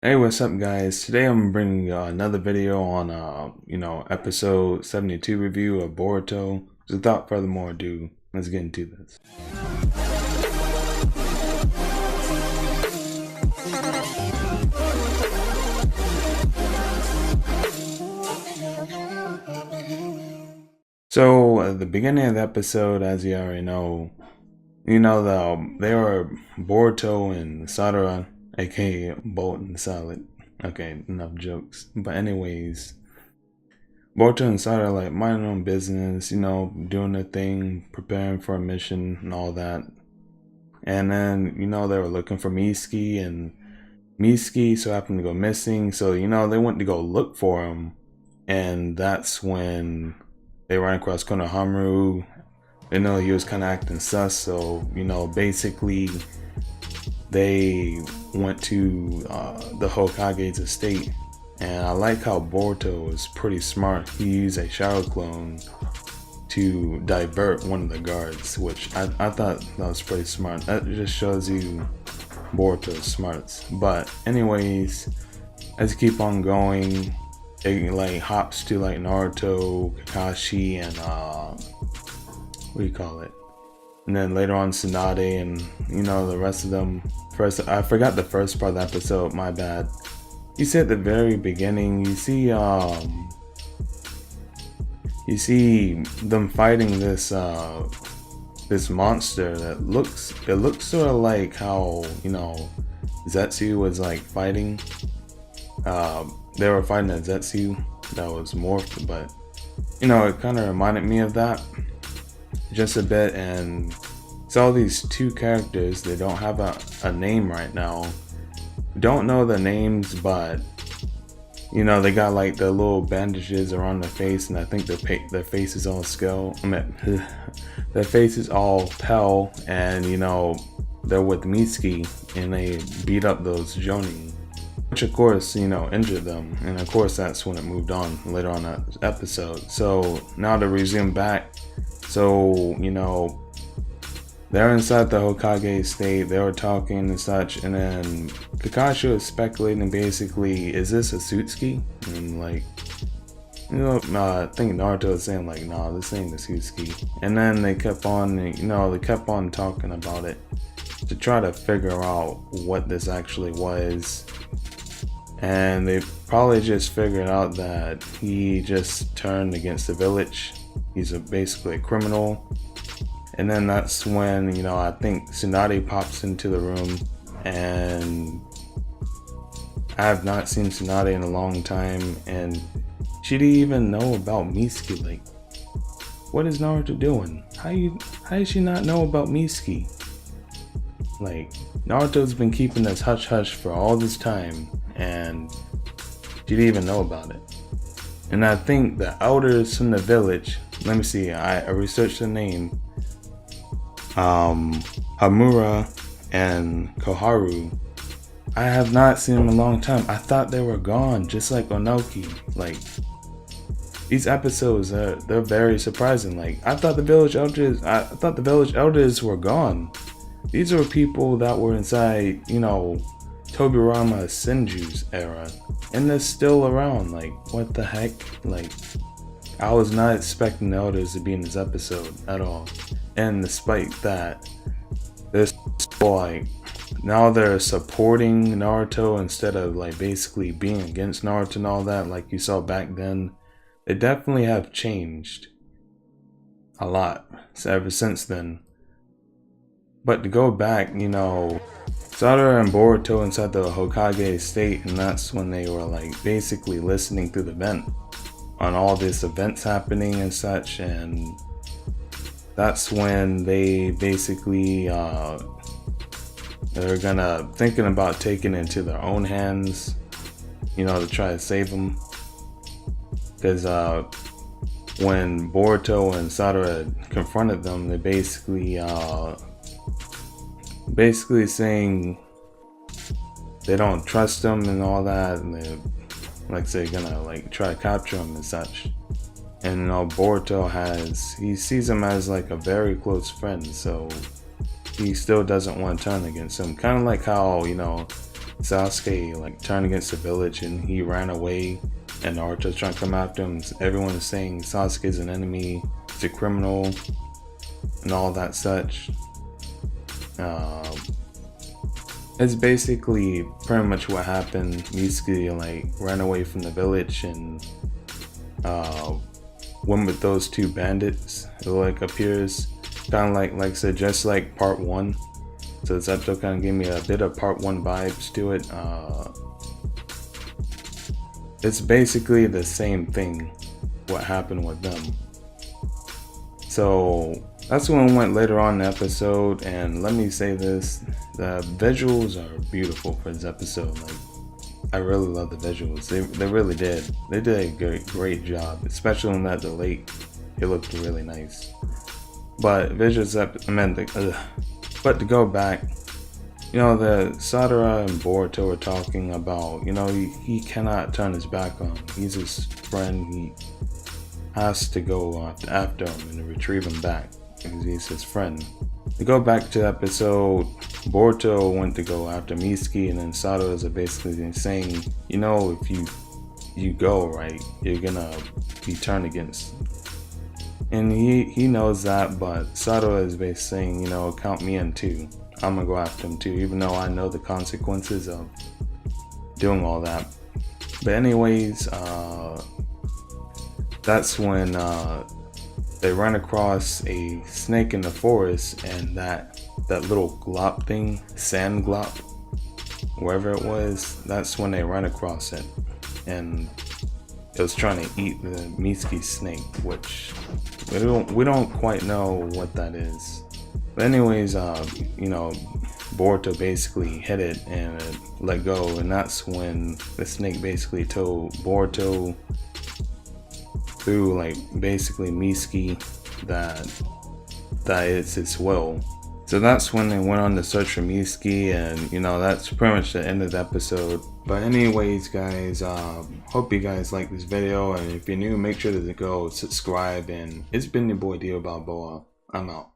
Hey, what's up, guys? Today I'm bringing another video on, episode 72 review of Boruto. So without further more ado, let's get into this. So at the beginning of the episode, as you already know, they were Boruto and Sadara, aka Bolt and Salad. Okay, enough jokes. But anyways, Boruto and Sadara like minding their own business, doing their thing, preparing for a mission and all that. And then, they were looking for Mitsuki, and Mitsuki so happened to go missing. So, they went to go look for him. And that's when they ran across Konoha. They know he was kind of acting sus. So, basically, they went to the Hokage's estate. And I like how Boruto was pretty smart. He used a shadow clone to divert one of the guards, which I thought that was pretty smart. That just shows you Boruto's smarts. But anyways, as you keep on going, it like hops to like Naruto, Kakashi, and what do you call it? And then later on Tsunade and the rest of them. First, I forgot the first part of the episode, my bad. You see at the very beginning, you see them fighting this this monster that looks sort of like how Zetsu was like fighting. They were fighting a Zetsu that was morphed, but it kind of reminded me of that just a bit. And it's all these two characters. They don't have a name right now. Don't know the names, but they got like the little bandages around their face, and I think their face is all skull. Their face is all pale, and they're with Mitsuki, and they beat up those Jonin, which of course injured them, and of course that's when it moved on later on that episode. So now to resume back, so they're inside the Hokage estate, they were talking and such, and then Kakashi was speculating basically, is this Satsuki? And like, I think Naruto was saying like, nah, this ain't Satsuki. And then they kept on talking about it to try to figure out what this actually was. And they probably just figured out that he just turned against the village. He's basically a criminal. And then that's when, I think Tsunade pops into the room, and I have not seen Tsunade in a long time, and she didn't even know about Mitsuki. Like, what is Naruto doing? How does she not know about Mitsuki? Like, Naruto's been keeping this hush-hush for all this time, and she didn't even know about it. And I think the elders from the village, let me see, I researched the name, Hamura and Koharu, I have not seen them in a long time. I thought they were gone, just like Onoki. Like, these episodes they're very surprising. Like, I thought the village elders were gone. These are people that were inside, Tobirama Senju's era, and they're still around. Like, what the heck? Like, I was not expecting the elders to be in this episode at all. And despite that, this like, now they're supporting Naruto instead of like basically being against Naruto and all that like you saw back then. They definitely have changed a lot ever since then. But to go back, Sadara and Boruto inside the Hokage estate, and that's when they were like basically listening through the vent on all these events happening and such. And that's when they basically they're thinking about taking it into their own hands, to try to save them. Because when Boruto and Sadara confronted them, they basically saying they don't trust them and all that, and they're gonna like try to capture them and such. And Boruto he sees him as like a very close friend, so he still doesn't want to turn against him. Kind of like how Sasuke like turned against the village and he ran away, and Naruto's trying to come after him. Everyone is saying Sasuke's an enemy, he's a criminal, and all that such. It's basically pretty much what happened. Mitsuki like ran away from the village and went with those two bandits. It like appears kind of like I said, just like part 1. So this episode kind of gave me a bit of part 1 vibes to it. It's basically the same thing, what happened with them. So that's when we went later on in the episode, and let me say this, the visuals are beautiful for this episode. Like, I really love the visuals. They really did. They did a great job, especially on that the lake. It looked really nice. But visuals but to go back, you know, the Sadara and Boruto were talking about, you know, he cannot turn his back on him. He's his friend. He has to go after him and retrieve him back because he's his friend. To go back to the episode, Boruto went to go after Mitsuki, and then Sadara is basically saying, you know, if you go, right, you're gonna be turned against. And he knows that, but Sadara is basically saying, you know, count me in too. I'm gonna go after him too, even though I know the consequences of doing all that. But anyways, that's when they run across a snake in the forest, and that little glop thing, sand glop, wherever it was, that's when they run across it, and it was trying to eat the Mitsuki snake, which we don't quite know what that is. But anyways, you know, Boruto basically hit it and it let go, and that's when the snake basically told Boruto through like basically Mitsuki that it's his will. So that's when they went on to search for Mitsuki, and you know, that's pretty much the end of the episode. But anyways, guys, hope you guys like this video, and if you're new, make sure to go subscribe. And it's been your boy Dio Balboa. I'm out.